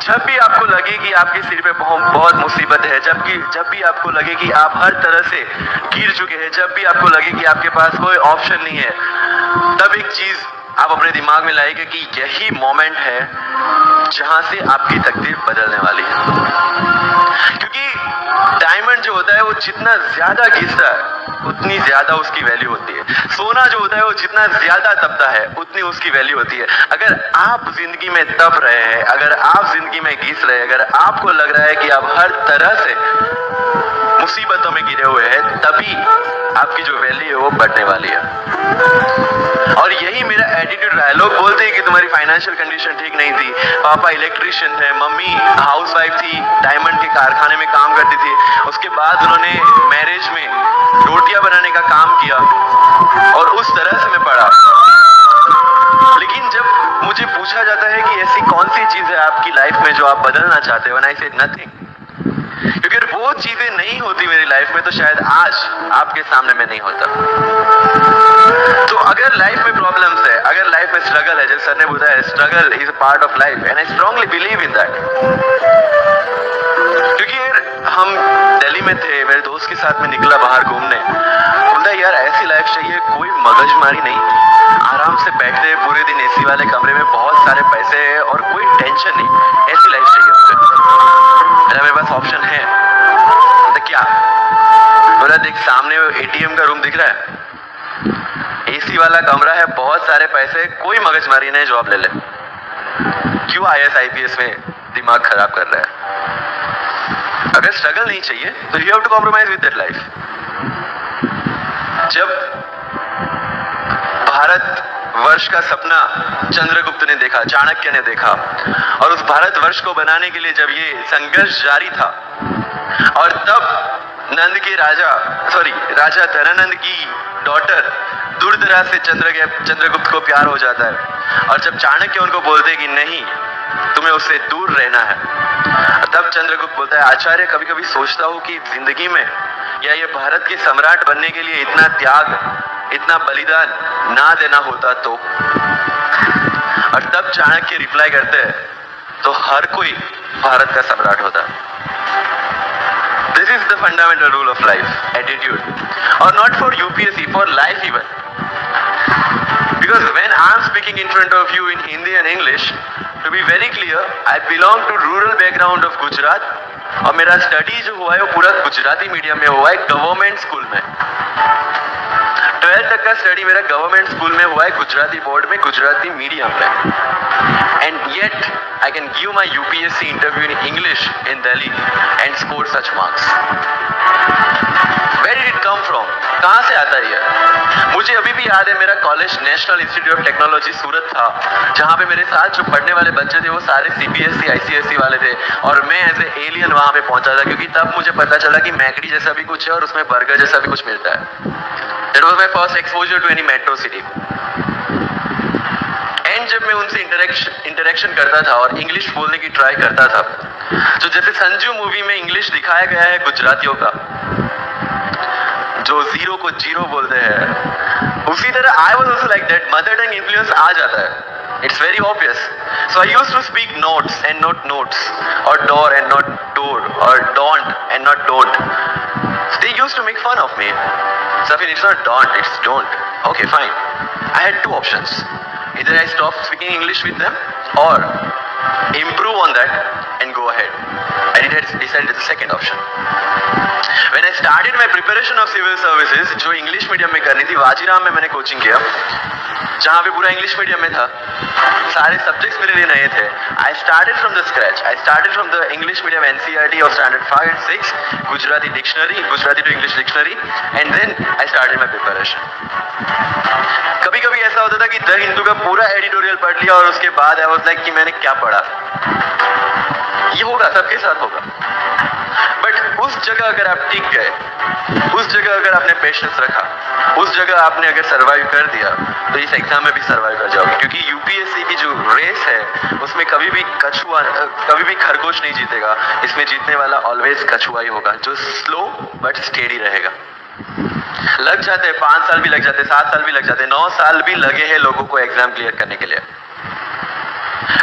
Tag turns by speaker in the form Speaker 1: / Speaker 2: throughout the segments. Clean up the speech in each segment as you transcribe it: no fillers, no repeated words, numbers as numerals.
Speaker 1: जब भी आपको लगे कि आपके सिर पे बहुत मुसीबत है, जब भी आपको लगे कि आप हर तरह से गिर चुके हैं, जब भी आपको लगे कि आपके पास कोई ऑप्शन नहीं है, तब एक चीज आप अपने दिमाग में लाएंगे कि यही मोमेंट है जहां से आपकी तकदीर बदलने वाली है। क्योंकि डायमंड जो होता है वो जितना ज्यादा घिसता है उतनी ज्यादा उसकी वैल्यू होती है। सोना जो होता है वो जितना ज्यादा तपता है उतनी उसकी वैल्यू होती है। अगर आप जिंदगी में तप रहे हैं, अगर आप जिंदगी में घिस रहे हैं, अगर आपको लग रहा है कि आप हर तरह से मुसीबतों में गिरे हुए हैं, तभी आपकी जो वैल्यू है वो बढ़ने वाली है। और यही मेरा एटीट्यूड रहा है। लोग बोलते हैं कि तुम्हारी फाइनेंशियल कंडीशन ठीक नहीं थी, पापा इलेक्ट्रिशियन थे, मम्मी हाउसवाइफ थी, डायमंड के कारखाने में काम करती थी, उसके बाद उन्होंने मैरिज में रोटियां बनाने का काम किया और उस तरह से मैं पढ़ा। लेकिन जब मुझे पूछा जाता है कि ऐसी कौन सी चीज है आपकी लाइफ में जो आप बदलना चाहते हो, व्हेन आई सेड नथिंग, क्योंकि अगर वो चीजें नहीं होती मेरी लाइफ में तो शायद आज आपके सामने मैं नहीं होता। तो अगर लाइफ में प्रॉब्लम्स है, अगर लाइफ में स्ट्रगल है, जैसे सर ने बताया struggle is a part of life and I strongly believe in that. क्योंकि हम दिल्ली में थे, मेरे दोस्त के साथ में निकला बाहर घूमने, बोलता यार ऐसी लाइफ चाहिए, कोई मगजमारी नहीं, आराम से बैठते हैं पूरे दिन एसी वाले कमरे में, बहुत सारे पैसे है और कोई टेंशन नहीं, ऐसी लाइफ चाहिए मुझे। मेरे पास ऑप्शन है तो क्या? बोला देख सामने एटीएम का रूम दिख रहा है, एसी वाला कमरा है, बहुत सारे पैसे, कोई मगजमारी नहीं, जॉब ले ले। क्यों आईएएस आईपीएस में दिमाग खराब कर रहा है? अगर स्ट्रगल नहीं चाहिए तो you have to compromise with that life. जब भारत वर्ष का सपना चंद्रगुप्त ने देखा, चाणक्य ने देखा, और उस भारत वर्ष को बनाने के लिए जब ये संघर्ष जारी था, और तब नंद के राजा धनानंद की डॉटर दुर्धरा से चंद्रगुप्त को प्यार हो जाता है, और जब चाणक्य उनको बोलते कि नहीं तुम्हें उससे दूर रहना है, तब चंद्रगुप्त बोलता है आचार्य कभी कभी सोचता हूं कि जिंदगी में या ये भारत के सम्राट बनने के लिए इतना त्याग, इतना बलिदान ना देना होता तो। और तब चाणक्य रिप्लाई करते हैं तो हर कोई भारत का सम्राट होता। This is the fundamental rule of life, attitude, or not for UPSC, for life even. Because when I am speaking in front of you in Hindi and English, to be very clear, I belong to rural background of Gujarat, और मेरा study जो हुआ है वो पूरा Gujarati medium में हुआ है, गवर्नमेंट स्कूल में। 12th तक का स्टडी मेरा गवर्नमेंट स्कूल में हुआ है, गुजराती बोर्ड में, गुजराती मीडियम में। And yet, I can give my UPSC interview in English in Delhi and score such marks. Where did it come from? कहाँ से आता है ये? मुझे अभी भी याद है मेरा college national institute of technology Surat था, जहाँ पे मेरे साथ जो पढ़ने वाले बच्चे थे वो सारे CBSE ICSE वाले थे, और मैं एज ए एलियन वहाँ पे पहुंचा था, क्योंकि तब मुझे पता चला कि मैकडी जैसा भी कुछ है और उसमें बर्गर जैसा भी कुछ मिलता है। That was my first exposure to any metro city. And जब मैं उनसे इंटरेक्शन करता था और इंग्लिश बोलने की ट्राई करता था, तो जैसे संजू मूवी में इंग्लिश दिखाया गया है गुजरातियों का, जो जीरो को जीरो बोलते हैं, उसी तरह I was also like that. Mother tongue influence आ जाता है, it's very obvious. So I used to speak notes and not notes, और डोर एंड नॉट डोर, और don't and not don't. They used to make fun of me. Safin, it's not don't, it's don't. Okay, fine. I had two options. Either I stop speaking English with them or improve on that and go ahead. I decided the second option. When I started my preparation of civil services, जो English medium में करनी थी, वाजीराम में मैंने coaching किया, जहाँ पे पूरा इंग्लिश मीडियम में था, सारे सब्जेक्ट्स मेरे लिए नए थे। I started from the scratch. I started from the English medium NCERT of standard 5 and 6, Gujarati dictionary, Gujarati to English dictionary, and then I started my preparation. कभी कभी ऐसा होता था कि द हिंदू का पूरा एडिटोरियल पढ़ लिया और उसके बाद I was like कि मैंने क्या पढ़ा। ये होगा, सबके साथ होगा। बट उस जगह अगर आप टिक गए, उस जगह अगर आपने पेशेंस रखा, उस जगह आपने अगर सरवाइव कर दिया, तो इस एग्जाम में भी सरवाइव कर जाओगे। क्योंकि यूपीएससी की जो रेस है उसमें कभी भी खरगोश नहीं जीतेगा, इसमें जीतने वाला ऑलवेज कछुआ ही होगा, जो स्लो बट स्टेडी रहेगा। लग जाते हैं 5 साल भी लग जाते हैं, 7 साल भी लग जाते हैं, 9 साल भी लगे हैं लोगों को एग्जाम क्लियर करने के लिए।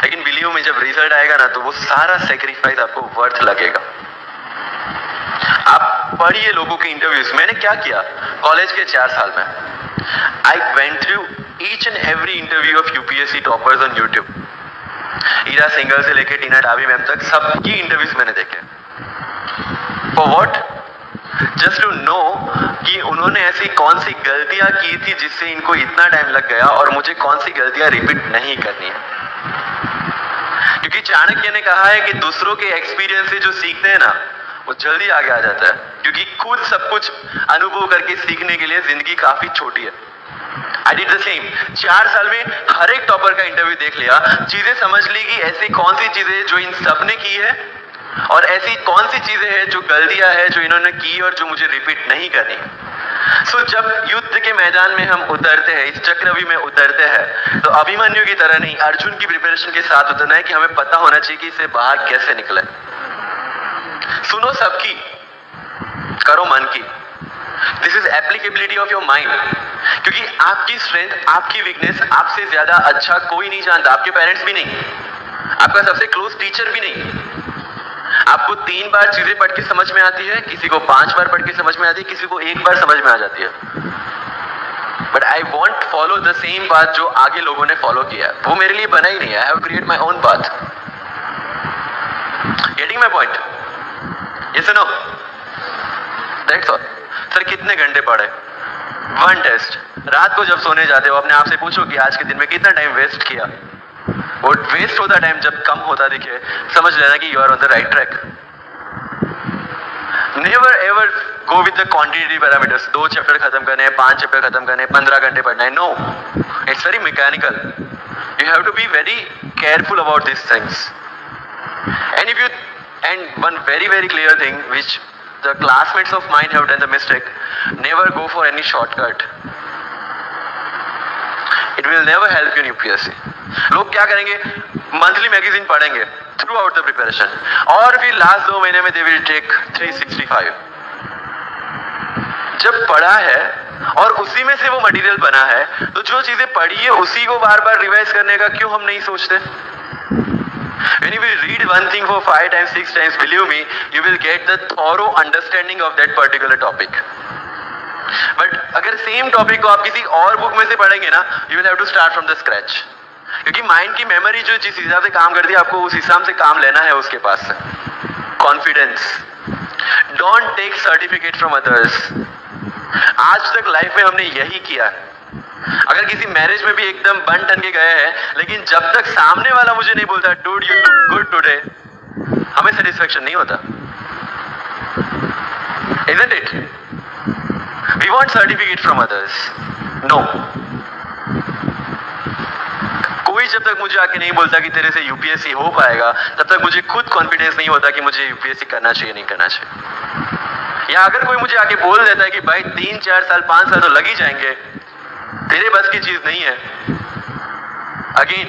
Speaker 1: लेकिन बिलीव वीडियो में जब रिजल्ट आएगा ना, तो वो सारा सेक्रीफाइस आपको वर्थ लगेगा। आप पढ़िए लोगों के इंटरव्यूज। मैंने क्या किया कॉलेज के 4 साल में, I went through each and every interview of UPSC toppers on YouTube. Ira Singhal से लेके टीना डाबी मैम तक सबकी इंटरव्यूज मैंने देखे। For what? Just to know कि उन्होंने ऐसी कौन सी गलतियां की थी जिससे इनको इतना टाइम लग गया, और मुझे कौन सी गलतियां रिपीट नहीं करनी है। क्योंकि चाणक्य ने कहा है कि दूसरों के एक्सपीरियंस से जो सीखते हैं ना, वो जल्दी आगे आ जाता है, क्योंकि खुद सब कुछ अनुभव करके सीखने के लिए जिंदगी काफी छोटी है। I did the same. 4 साल में हर एक टॉपर का इंटरव्यू देख लिया, चीजें समझ ली कि ऐसी कौन सी चीजें जो इन सब ने की है, और ऐसी कौन सी चीजें हैं जो गलतियां हैं जो इन्होंने की और जो मुझे रिपीट नहीं करनी। सो जब युद्ध के मैदान में हम उतरते हैं, इस चक्रव्यूह में उतरते हैं, तो अभिमन्यु की तरह नहीं, अर्जुन की प्रिपरेशन के साथ उतरना है कि हमें पता होना चाहिए कि इससे बाहर कैसे निकले। सुनो सबकी, करो मन की। This is applicability of your mind. क्योंकि आपकी स्ट्रेंथ, आपकी वीकनेस आपसे ज्यादा अच्छा कोई नहीं जानता। आपके पेरेंट्स भी नहीं, आपका सबसे क्लोज टीचर भी नहीं। आपको 3 बार चीजें पढ़ के समझ में आती है, किसी को 5 बार पढ़ के समझ में आती है, किसी को 1 बार समझ में आ जाती है। But I want follow the same path जो आगे लोगों ने फॉलो किया है। वो मेरे लिए बना ही नहीं है। I have create my own path. Getting my point? Yes no? That's all. Sir कितने घंटे पढ़े? 1 टेस्ट। रात को जब सोने जाते हो अपने आप से पूछो कि आज के दिन में कितना टाइम वेस्ट किया। वो वेस्ट होता टाइम जब कम होता दिखे, समझ लेना कि you are on the right track. Never ever go with the quantity parameters. 2 chapter खत्म करने हैं, 5 चैप्टर खत्म करने हैं, 15 घंटे पढ़ना है। No, it's very mechanical. You have to be very careful about this things. And if you and one very clear thing which the classmates of mine have done the mistake, never go for any shortcut. It will never help you in UPSC. लोग क्या करेंगे, monthly magazine पढ़ेंगे through out the preparation, और फिर last 2 महीने में they will take 365। जब पढ़ा है और उसी में से वो मटेरियल बना है, तो जो चीजें पढ़ी है उसी को बार बार रिवाइज करने का क्यों हम नहीं सोचते? When you will read one thing for 5 times, 6 times, believe me, you will get the thorough understanding of that particular topic. But अगर सेम टॉपिक को आप किसी और बुक में से पढ़ेंगे ना, you will have to start from the scratch. क्योंकि माइंड की मेमोरी जो जिस हिसाब से काम करती है, आपको उस हिसाब से काम लेना है उसके पास से। Confidence. Don't take certificate from others. आज तक लाइफ में हमने यही किया है। अगर किसी मैरिज में भी एकदम बन ठन के गए हैं, लेकिन जब तक सामने वाला मुझे नहीं बोलता dude you look good today, हमें सेटिस्फेक्शन नहीं होता। Isn't it? We want certificate from others. No. कोई जब तक मुझे आके नहीं बोलता कि तेरे से यूपीएससी हो पाएगा, तब तक मुझे खुद कॉन्फिडेंस नहीं होता कि मुझे यूपीएससी करना चाहिए नहीं करना चाहिए। या अगर कोई मुझे आके बोल देता है कि भाई 3, 4 साल, 5 साल तो लग ही जाएंगे, तेरे बस की चीज नहीं है, अगेन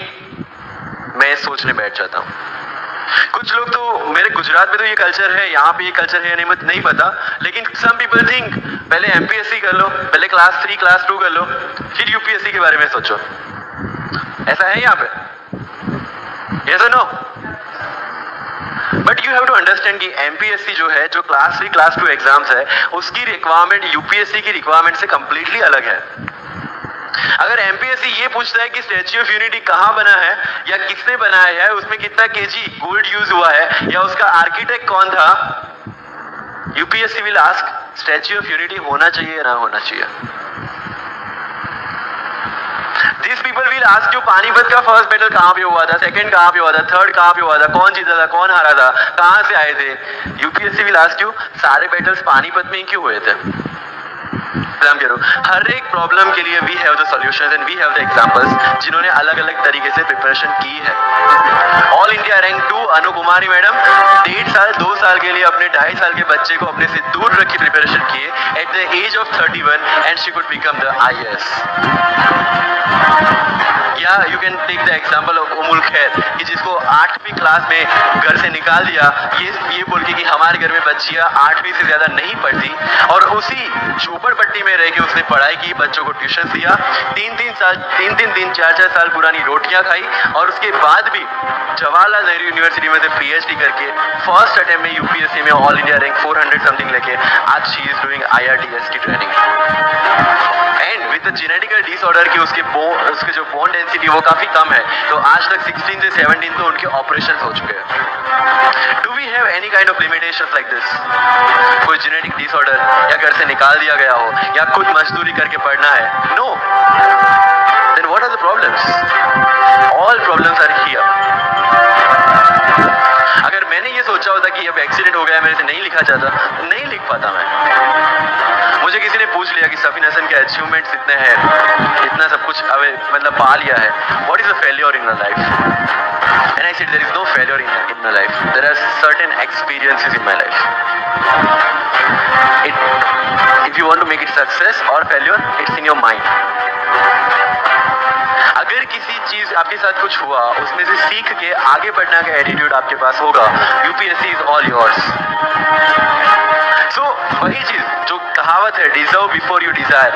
Speaker 1: मैं सोचने बैठ जाता हूँ। कुछ लोग तो, मेरे गुजरात में तो ये कल्चर है, यहाँ पे ये कल्चर है नहीं पता, लेकिन सम पीपल थिंक पहले एमपीएससी कर लो, पहले क्लास 3 क्लास 2 कर लो, फिर यूपीएससी के बारे में सोचो। ऐसा है यहाँ पे? यस और no? But you have to understand कि एमपीएससी जो है, जो क्लास 3 क्लास 2 एग्जाम्स है, उसकी रिक्वायरमेंट यूपीएससी की रिक्वायरमेंट से कंप्लीटली अलग है। अगर एमपीएससी ये पूछता है कि स्टैच्यू ऑफ यूनिटी कहां बना है या किसने बनाया है, उसमें कितना केजी गोल्ड यूज हुआ है, या उसका आर्किटेक्ट कौन था, UPSC will ask statue of unity होना चाहिए या ना होना चाहिए। These people will ask you Panipat का फर्स्ट बैटल कहां पे हुआ था, सेकंड कहां पे हुआ था, थर्ड कहां पे हुआ था, कौन जीता था, कौन हारा था, कहां से आए थे। यूपीएससी विल आस्क यू सारे बैटल्स पानीपत में ही क्यों हुए थे। हर एक प्रॉब्लम के लिए we have the solutions and we have the examples, जिन्होंने अलग अलग तरीके से प्रिपरेशन की है। All India rank 2 Anu Kumari madam 1.5 साल 2 साल साल के लिए अपने 2.5 साल के बच्चे को अपने से दूर रख के प्रिपरेशन किए at the age of 31 and she could become the IAS। या you can take the example of Ummul Kher कि जिसको 8वीं क्लास में घर से निकाल दिया ये बोल के कि हमारे घर में बच्चियां 8वीं से ज्यादा नहीं पढ़ती, और उसी झोपड़पट्टी में रह के उसने पढ़ाई की, बच्चों को ट्यूशन दिया, 3 दिन 4 साल पुरानी रोटियां खाई, और उसके बाद भी जवाहरलाल नेहरू यूनिवर्सिटी में से PhD करके फर्स्ट अटेम्प्ट में UPSC में ऑल इंडिया रैंक 400 समथिंग लेके आज शी इज डूइंग IRTS की training. And with the genetical disorder की उसके जो बोन डेंसिटी वो काफी कम है, तो आज तक 16 से 17 तो उनके ऑपरेशन हो चुके हैं। Do we have any kind of limitations like this? कोई जेनेटिक डिसऑर्डर या घर से निकाल दिया गया हो या खुद मजदूरी करके पढ़ना है? No. Then what are the problems? All problems are here. अगर मैंने ये सोचा होता कि अब एक्सीडेंट हो गया, मेरे से नहीं लिखा जाता, नहीं लिख पाता मैं। मुझे किसी ने पूछ लिया कि सफीन हसन के अचीवमेंट्स इतने हैं, इतना सब कुछ मतलब पा लिया है, what is the failure in your life? And I said there is no failure in my life, there are certain experiences in my life. If you want to make it success और failure, it's in your mind. अगर किसी चीज आपके साथ कुछ हुआ, उसमें से सीख के आगे बढ़ने का एटीट्यूड आपके पास होगा, UPSC is all yours. So वही चीज जो कहावत है, deserve before you desire.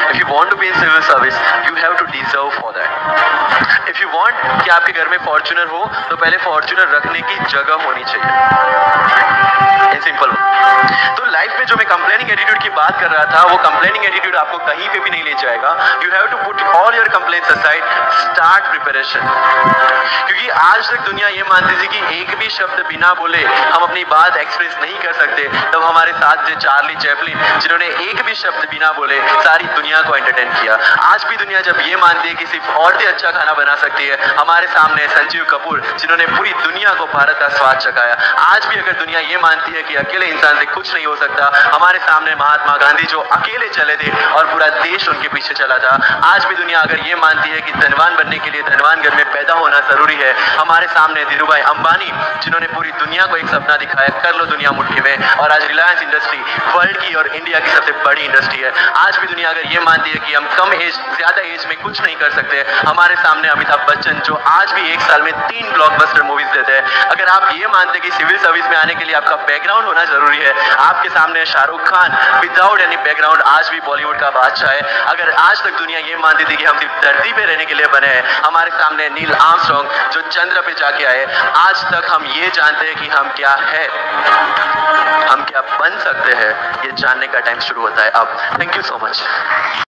Speaker 1: If you want to be in civil service, you have to deserve for that. If you want कि आपके घर में फॉर्च्यूनर हो, तो पहले फॉर्च्यूनर रखने की जगह होनी चाहिए। In simple. तो लाइफ में जो मैं कंप्लेनिंग एटीट्यूड की बात कर रहा था, वो कंप्लेनिंग एटीट्यूड आपको कहीं पे भी नहीं ले जाएगा। You have to put all your complaints aside, start preparation. क्योंकि आज तक दुनिया ये मानती थी कि एक भी शब्द बिना बोले हम अपनी बात एक्सप्रेस नहीं कर सकते। तब हमारे साथ थे चार्ली चैपलिन, जिन्होंने एक भी शब्द बिना बोले सारी दुनिया को एंटरटेन किया। आज भी दुनिया जब ये मानती है कि सिर्फ औरतें अच्छा खाना बना सकती है, हमारे सामने संजीव कपूर, जिन्होंने पूरी दुनिया को भारत का स्वाद चखाया। आज भी अगर दुनिया ये मानती है कि अकेले इंसान से कुछ नहीं हो सकता, हमारे सामने महात्मा गांधी जो अकेले चले थे और पूरा देश उनके पीछे चला था। आज भी दुनिया अगर ये मानती है कि धनवान बनने के लिए धनवान घर में पैदा होना जरूरी है, हमारे सामने धीरूभाई अंबानी, जिन्होंने पूरी दुनिया को एक सपना दिखाया, कर लो दुनिया मुट्ठी में, और आज रिलायंस इंडस्ट्री वर्ल्ड की और इंडिया की सबसे बड़ी इंडस्ट्री है। आज भी दुनिया अगर ये मानती है कि हम कम एज ज्यादा एज में कुछ नहीं कर सकते, हमारे सामने अमिताभ बच्चन, जो आज भी एक साल में 3 ब्लॉकबस्टर मूवीज देते हैं। अगर आप ये मानते हैं कि सिविल सर्विस में आने के लिए आपका बैकग्राउंड होना जरूरी है, आपके सामने Shahrukh Khan without any background आज भी बॉलीवुड का बादशाह है। अगर आज तक दुनिया ये मानती थी कि हम सिर्फ धरती पे रहने के लिए बने हैं, हमारे सामने नील आर्मस्ट्रॉन्ग जो चंद्र पे जाके आए, आज तक हम ये जानते हैं कि हम क्या है, हम क्या बन सकते हैं, ये जानने का टाइम शुरू होता है अब। Thank you so much.